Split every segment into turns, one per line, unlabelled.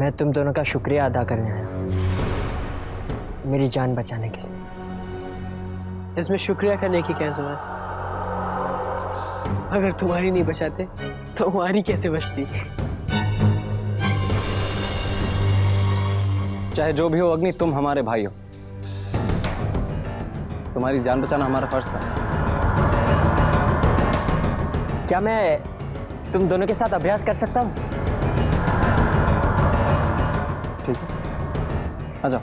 मैं तुम दोनों का शुक्रिया अदा करने आया, मेरी जान बचाने के लिए।
इसमें शुक्रिया करने की क्या जरूरत? अगर तुम्हारी नहीं बचाते तो हमारी कैसे बचती?
चाहे जो भी हो अग्नि, तुम हमारे भाई हो, तुम्हारी जान बचाना हमारा फर्ज था।
क्या मैं तुम दोनों के साथ अभ्यास कर सकता हूँ?
ठीक है, आ जाओ।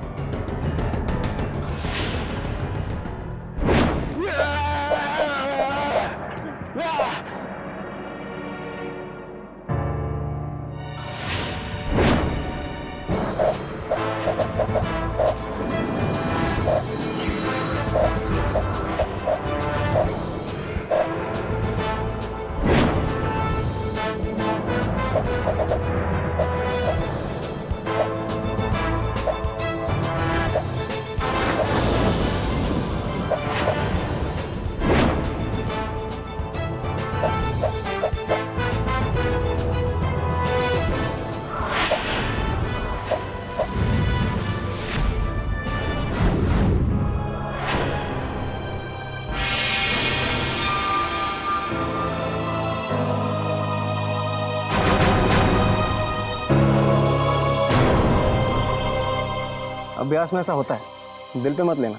अभ्यास में ऐसा होता है, दिल पे मत लेना।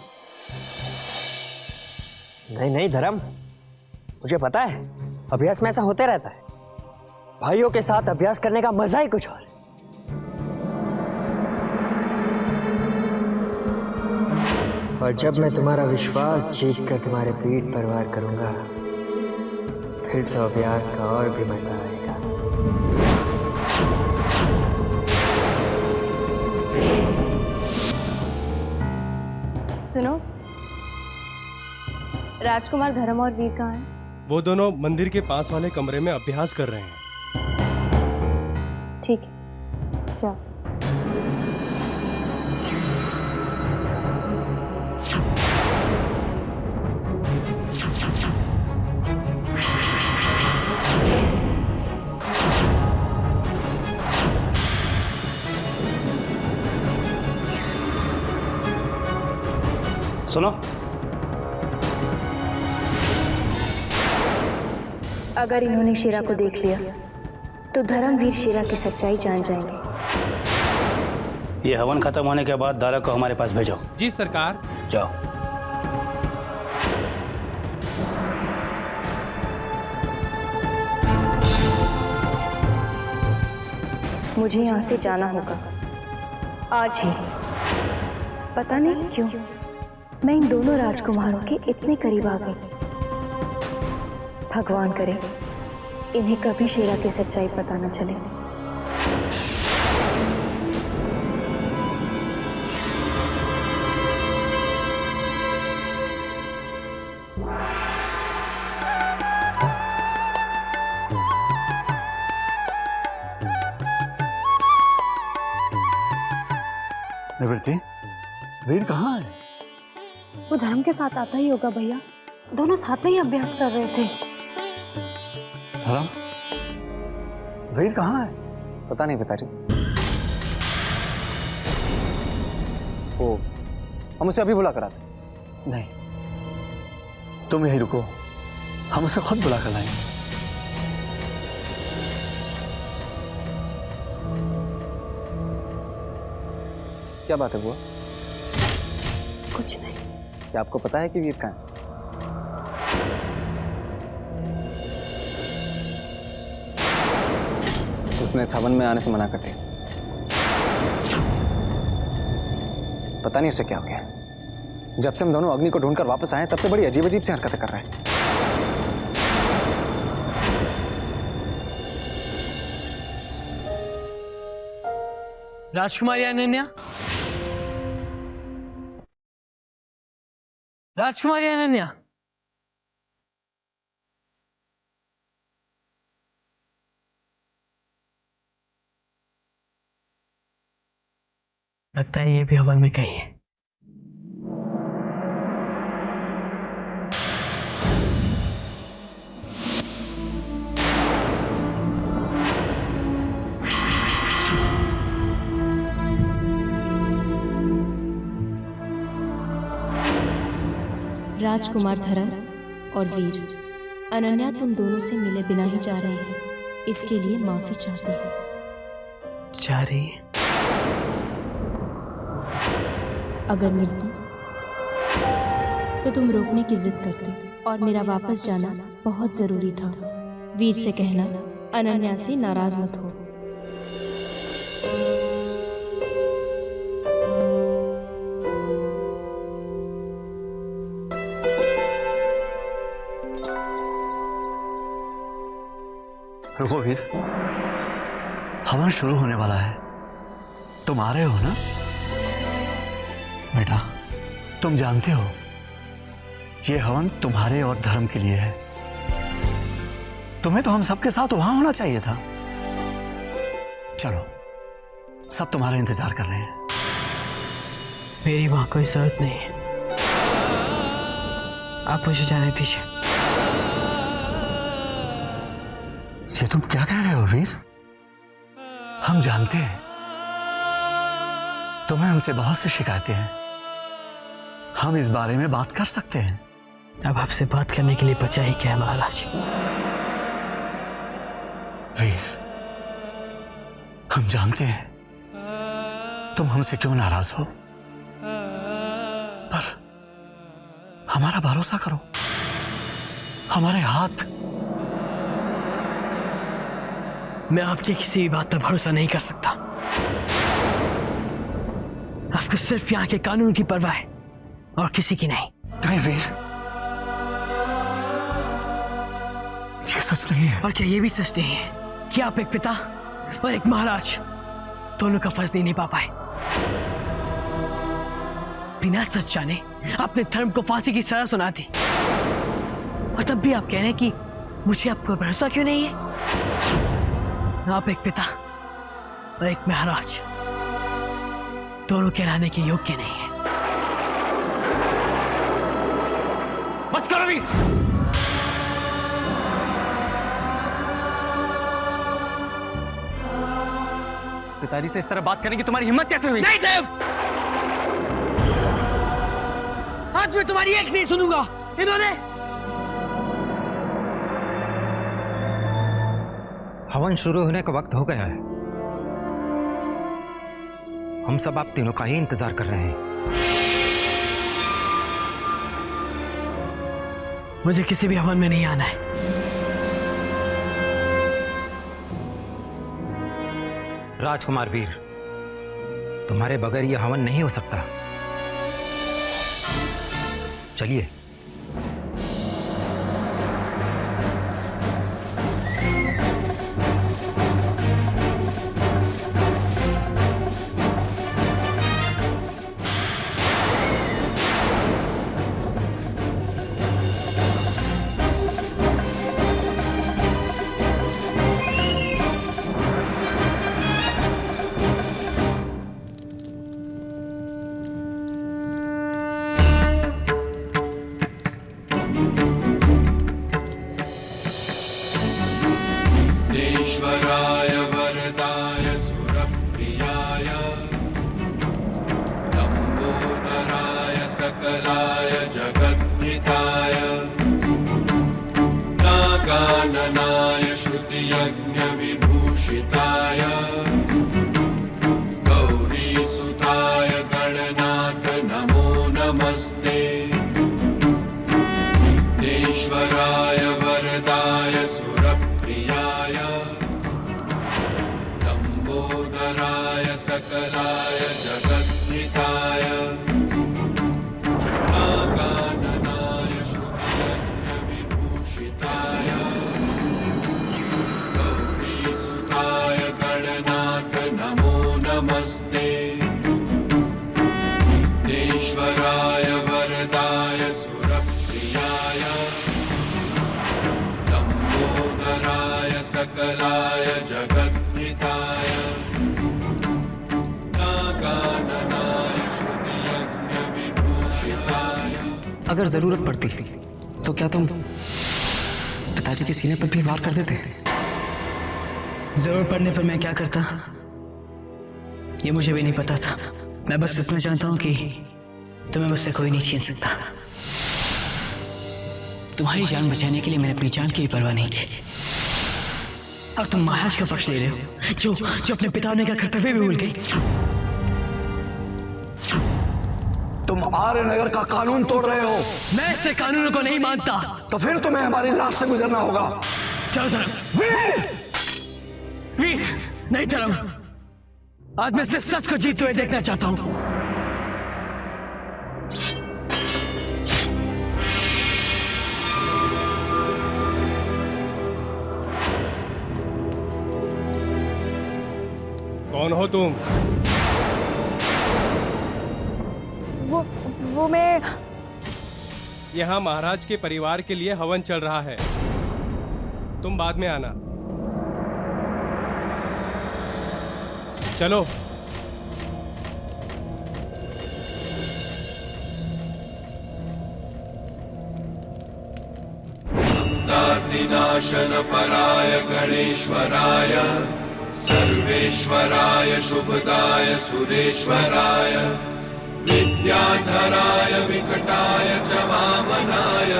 नहीं नहीं धर्म, मुझे पता है अभ्यास में ऐसा होते रहता है। भाइयों के साथ अभ्यास करने का मजा ही कुछ और है। और जब मैं तुम्हारा विश्वास जीत कर तुम्हारे पीठ पर वार करूंगा, फिर तो अभ्यास का और भी मजा आएगा।
सुनो, राजकुमार धर्म और वीर कहाँ हैं?
वो दोनों मंदिर के पास वाले कमरे में अभ्यास कर रहे हैं।
ठीक है, जाओ।
सुनो,
अगर इन्होंने शेरा को देख लिया तो धर्मवीर शेरा की सच्चाई जान जाएंगे।
ये हवन खत्म होने के बाद दारा को हमारे पास भेजो।
जी सरकार।
जाओ।
मुझे यहाँ से जाना होगा आज ही। पता नहीं क्यों मैं इन दोनों राजकुमारों के इतने करीब आ गई। भगवान करे इन्हें कभी शेरा की सच्चाई पता न चले।
निवृत्ति, वीर कहाँ है?
वो धर्म के साथ आता ही होगा भैया, दोनों साथ में ही अभ्यास कर रहे थे।
धर्म, वीर कहाँ है?
पता नहीं पिताजी। ओ, हम उसे अभी बुला कर आते।
नहीं, तुम यहीं रुको, हम उसे खुद बुला कर लाएंगे।
क्या बात है बुआ?
कुछ नहीं।
क्या आपको पता है कि वीर कहाँ है? उसने इस हवन में आने से मना कर दिया। पता नहीं उसे क्या हो गया। जब से हम दोनों अग्नि को ढूंढकर वापस आए तब से बड़ी अजीब अजीब सी हरकतें कर रहे हैं।
राजकुमारी अनन्या, राजकुमारी अनन्या, लगता है ये भी हवन में कहीं है।
राजकुमार धरम और वीर, अनन्या तुम दोनों से मिले बिना ही जा रही है, इसके लिए माफी चाहती हूँ।
जा रही है?
अगर मिलती तो तुम रोकने की जिद करती और मेरा वापस जाना बहुत जरूरी था। वीर से कहना अनन्या से नाराज मत हो।
रुको वीर, हवन शुरू होने वाला है, तुम आ रहे हो ना? बेटा, तुम जानते हो ये हवन तुम्हारे और धर्म के लिए है। तुम्हें तो हम सबके साथ वहां होना चाहिए था। चलो, सब तुम्हारा इंतजार कर रहे हैं।
मेरी वहां कोई जरूरत नहीं है, आप मुझे जाने दीजिए।
ये तुम क्या कह रहे हो वीर? हम जानते हैं तुम्हें हमसे बहुत सी शिकायतें हैं, हम इस बारे में बात कर सकते हैं।
अब आपसे बात करने के लिए बचा ही क्या है महाराज?
वीर, हम जानते हैं तुम हमसे क्यों नाराज हो, पर हमारा भरोसा करो, हमारे हाथ।
मैं आपकी किसी भी बात पर भरोसा नहीं कर सकता। आपको सिर्फ यहाँ के कानून की परवाह है और किसी की नहीं।
नहीं वीर, ये सच नहीं है।
और क्या ये भी सच नहीं है कि आप एक पिता और एक महाराज दोनों का फर्ज नहीं निभा पाए? बिना सच जाने आपने धर्म को फांसी की सजा सुना दी, और तब भी आप कह रहे हैं कि मुझे आपको भरोसा क्यों नहीं है? आप एक पिता और एक महाराज दोनों कहलाने के योग्य नहीं है।
बस करो भी। पिताजी से इस तरह बात करने की तुम्हारी हिम्मत कैसे हुई?
नहीं देव, आज मैं तुम्हारी एक नहीं सुनूंगा। इन्होंने
हवन शुरू होने का वक्त हो गया है, हम सब आप तीनों का ही इंतजार कर रहे हैं।
मुझे किसी भी हवन में नहीं आना है।
राजकुमार वीर, तुम्हारे बगैर यह हवन नहीं हो सकता। चलिए।
ईश्वराय वरदाय सुरप्रियाय लंबोदराय सकलाय जगद्धिताय नागाननाय श्रुतियज्ञ विभूषिताय गौरीसुताय गणनाथ नमो नमस्ते। ईश्वराय वरदाय सुरप्रियाय लंबोदराय सकलाय जगद्धिताय नागाननाय श्रुतियज्ञ विभूषिताय गौरीसुताय गणनाथ नमो नमस्ते। ईश्वराय वरदाय सुरप्रियाय लंबोदराय सकलाय जगद्धिताय नागाननाय श्रुतियज्ञ विभूषिताय।
अगर जरूरत पड़ती तो क्या तुम पिताजी के सीने पर भी वार कर देते?
जरूरत पड़ने पर मैं क्या करता ये मुझे भी नहीं पता था। मैं बस इतना जानता हूं कि तुम्हें मुझसे कोई नहीं छीन सकता। तुम्हारी जान बचाने के लिए मैंने अपनी जान की भी परवाह नहीं की, और तुम महाराज का पक्ष ले रहे हो जो अपने पिता ने का कर्तव्य भी भूल गई।
तुम आर्यनगर का कानून तोड़ रहे हो।
मैं ऐसे कानूनों को नहीं मानता।
तो फिर तुम्हें हमारी लाश से गुजरना होगा।
चलो धर्म। वीर नहीं धर्म, आज मैं सिर्फ सच को जीतते हुए देखना चाहता हूं।
कौन हो तुम?
वो मैं
यहाँ महाराज के परिवार के लिए हवन चल रहा है, तुम बाद में आना। चलो।
दातिनाशन पराय गणेश्वराय सर्वेश्वराय शुभदाय सुरेश्वराय विद्याधराय विकटाय च वामनाय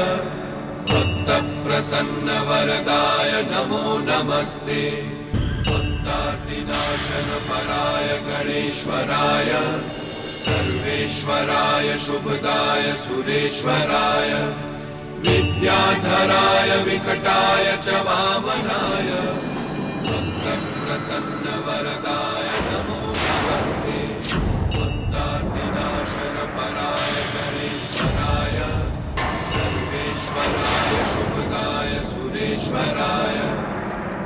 भक्तप्रसन्न वरदाय नमो नमस्ते। भक्तातिनाशन पराय गणेश्वराय सर्वेश्वराय शुभदाय सुरेश्वराय विद्याधराय विकटाय च वामनाय भक्तप्रसन्न वरदाय नमो नमस्ते। भक्तातिनाशन पराय गणेश्वराय सर्वेश्वराय शुभदाय सुरेश्वराय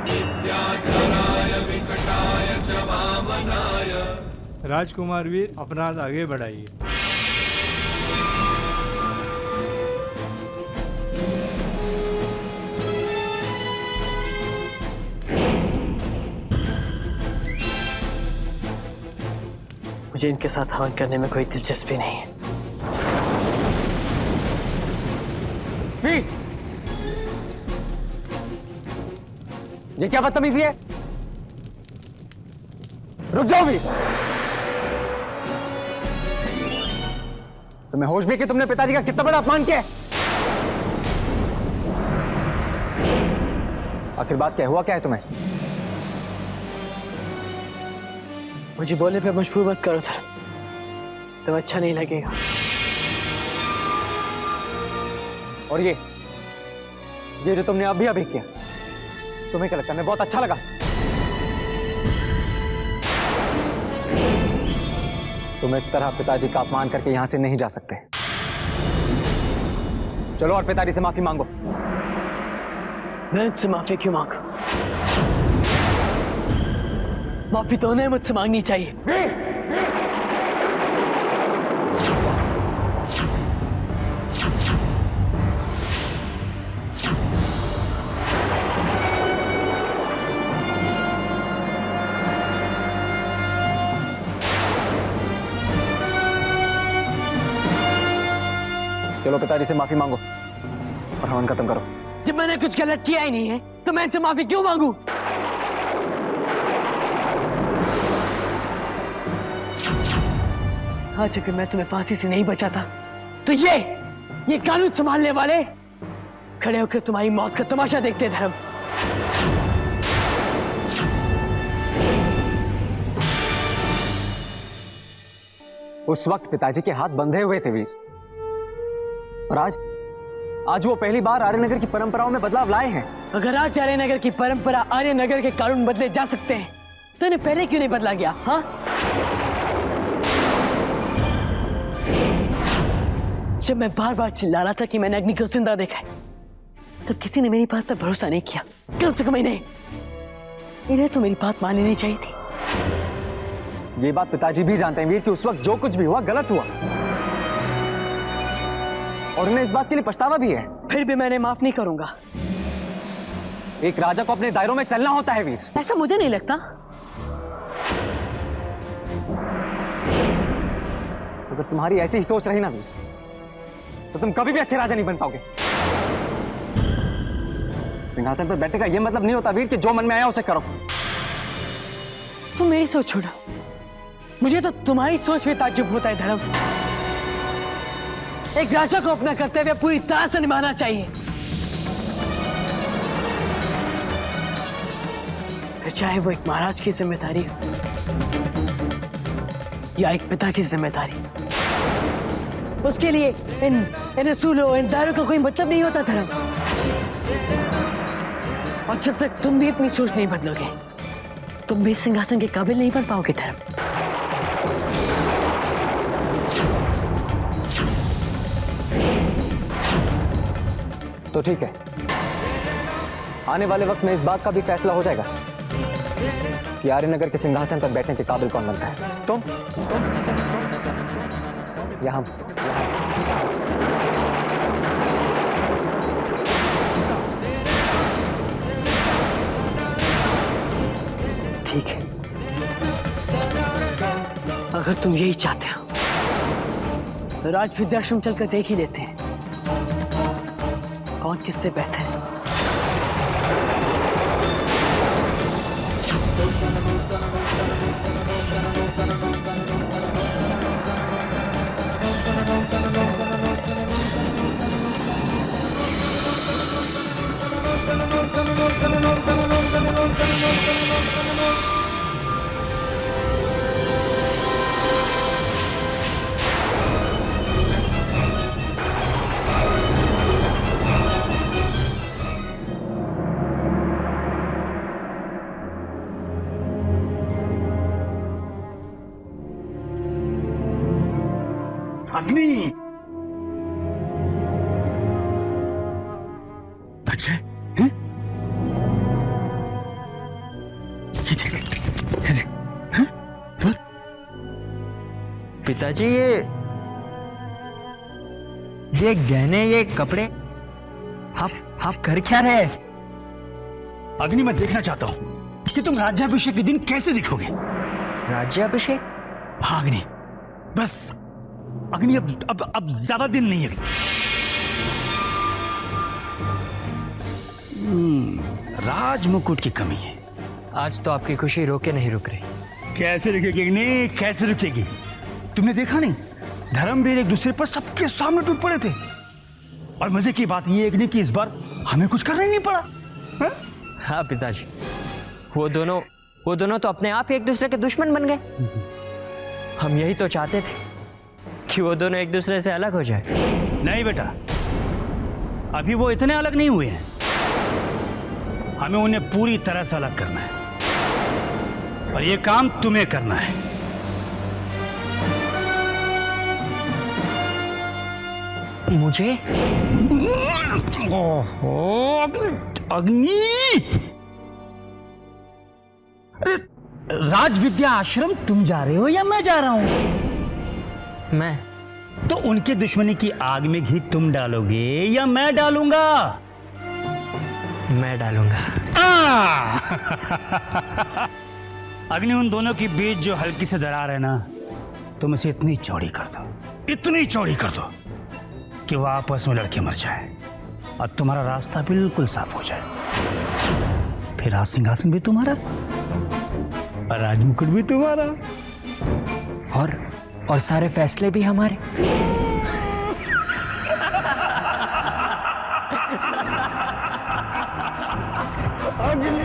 विद्याधराय विकटाय च वामनाय।
राजकुमार वीर, अपराध आगे बढ़ाइए।
मुझे इनके साथ हवन करने में कोई दिलचस्पी नहीं है।
वीर, ये क्या बदतमीजी है? रुक जाओ वीर। तुम्हें होश भी कि तुमने पिताजी का कितना बड़ा अपमान किया है? आखिर बात क्या हुआ, क्या है तुम्हें?
मुझे बोलने पे मजबूर मत करो धर्म, तो अच्छा नहीं लगेगा।
और ये जो तुमने अभी अभी किया, तुम्हें क्या लगता है मैं बहुत अच्छा लगा? तुम इस तरह पिताजी का अपमान करके यहां से नहीं जा सकते। चलो और पिताजी से माफी मांगो।
मैं उनसे माफी क्यों मांगू? माफी तो उन्हें मुझसे मांगनी चाहिए।
चलो पिताजी से माफी मांगो और हवन खत्म करो।
जब मैंने कुछ गलत किया ही नहीं है तो मैं इनसे माफी क्यों मांगू? आज अगर मैं तुम्हें फांसी से नहीं बचाता तो ये कानून संभालने वाले खड़े होकर तुम्हारी मौत का तमाशा देखते धर्म।
उस वक्त पिताजी के हाथ बंधे हुए थे वीर, और आज वो पहली बार आर्यनगर की परंपराओं में बदलाव लाए हैं।
अगर आज आर्यनगर की परंपरा आर्यनगर के कानून बदले जा सकते हैं तो इन्हें पहले क्यों नहीं बदला गया? हाँ, जब मैं बार बार चिल्ला रहा था कि मैंने अग्नि को जिंदा देखा है तब किसी ने मेरी बात पर भरोसा नहीं किया। कम से कम इन्हें तो मेरी बात मान लेनी चाहिए थी।
ये बात पिताजी भी जानते हैं वीर कि उस वक्त जो कुछ भी हुआ गलत हुआ, और उन्हें इस बात के लिए पछतावा भी है।
फिर भी मैंने माफ नहीं करूंगा।
एक राजा को अपने दायरों में चलना होता है वीर।
ऐसा मुझे नहीं लगता।
अगर तुम्हारी ऐसी ही सोच रही ना वीर, तो तुम कभी भी अच्छे राजा नहीं बन पाओगे। सिंहासन पर बैठने का यह मतलब नहीं होता वीर कि जो मन में आया उसे करो।
तुम मेरी सोच छोड़ो, मुझे तो तुम्हारी सोच में ताज्जुब होता है धर्म। एक राजा को अपना कर्तव्य पूरी तरह से निभाना चाहिए। चाहे वो एक महाराज की जिम्मेदारी हो या एक पिता की जिम्मेदारी, उसके लिए इन असूलों, इन दायरों का कोई मतलब नहीं होता धर्म। और जब तक तुम भी अपनी सोच नहीं बदलोगे, तुम भी सिंहासन के काबिल नहीं बन पाओगे धर्म।
तो ठीक है, आने वाले वक्त में इस बात का भी फैसला हो जाएगा कि आर्यनगर के सिंहासन पर बैठने के काबिल कौन बनता है, तुम या हम।
ठीक है, अगर तुम यही चाहते हो तो राज विद्याश्रम चलकर देख ही लेते हैं कौन किससे बेहतर है।
अग्नि। अच्छा हैं? ये देख, ये देख, हैं? बोल।
पिताजी, ये गहने, ये कपड़े, आप कर क्या रहे?
अग्नि, मैं देखना चाहता हूं कि तुम राज्याभिषेक के दिन कैसे दिखोगे।
राज्याभिषेक?
हाँ अग्नि, बस अग्नि, अब ज्यादा दिन नहीं है। राज मुकुट की कमी है।
आज तो आपकी खुशी रोके नहीं रुक रही।
कैसे रुकेगी अग्नि, कैसे रुकेगी? तुमने देखा नहीं, धर्मवीर एक दूसरे पर सबके सामने टूट पड़े थे। और मजे की बात ये अग्नि कि इस बार हमें कुछ करना ही नहीं पड़ा। हा?
हाँ पिताजी, वो दोनों तो अपने आप ही एक दूसरे के दुश्मन बन गए। हम यही तो चाहते थे कि वो दोनों एक दूसरे से अलग हो जाए।
नहीं बेटा, अभी वो इतने अलग नहीं हुए हैं। हमें उन्हें पूरी तरह से अलग करना है और ये काम तुम्हें करना है।
मुझे?
ओहो अग्नि, अरे राज विद्या आश्रम तुम जा रहे हो या मैं जा रहा हूं?
मैं?
तो उनकी दुश्मनी की आग में घी तुम डालोगे या मैं डालूंगा?
मैं डालूंगा।
अग्नि, उन दोनों के बीच जो हल्की से दरार है ना, तुम इसे इतनी चौड़ी कर दो, इतनी चौड़ी कर दो कि वो आपस में लड़के मर जाए और तुम्हारा रास्ता बिल्कुल साफ हो जाए। फिर राज सिंहासन भी तुम्हारा और राजमुकुट भी तुम्हारा
और सारे फैसले भी हमारे।
अग्नि।